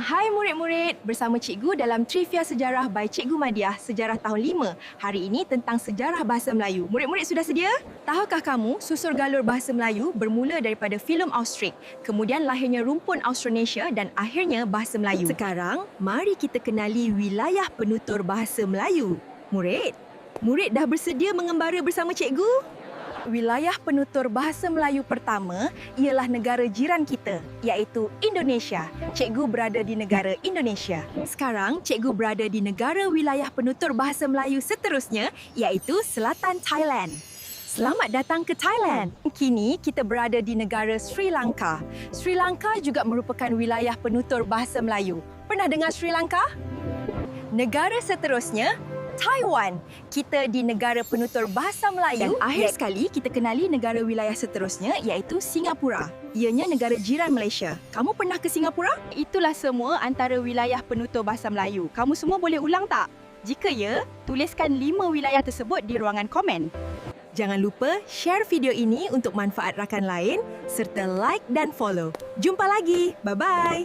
Hai murid-murid, bersama Cikgu dalam Trivia Sejarah by Cikgu Madiah, Sejarah tahun 5. Hari ini tentang sejarah bahasa Melayu. Murid-murid sudah sedia? Tahukah kamu, susur galur bahasa Melayu bermula daripada filem Austrik, kemudian lahirnya rumpun Austronesia dan akhirnya bahasa Melayu. Sekarang, mari kita kenali wilayah penutur bahasa Melayu. Murid dah bersedia mengembara bersama Cikgu? Wilayah penutur bahasa Melayu pertama ialah negara jiran kita, iaitu Indonesia. Cikgu berada di negara Indonesia. Sekarang, cikgu berada di negara wilayah penutur bahasa Melayu seterusnya, iaitu selatan Thailand. Selamat datang ke Thailand. Kini kita berada di negara Sri Lanka. Sri Lanka juga merupakan wilayah penutur bahasa Melayu. Pernah dengar Sri Lanka? Negara seterusnya, Taiwan. Kita di negara penutur bahasa Melayu. Dan akhir sekali, kita kenali negara wilayah seterusnya iaitu Singapura. Ianya negara jiran Malaysia. Kamu pernah ke Singapura? Itulah semua antara wilayah penutur bahasa Melayu. Kamu semua boleh ulang tak? Jika ya, tuliskan 5 wilayah tersebut di ruangan komen. Jangan lupa share video ini untuk manfaat rakan lain serta like dan follow. Jumpa lagi. Bye-bye.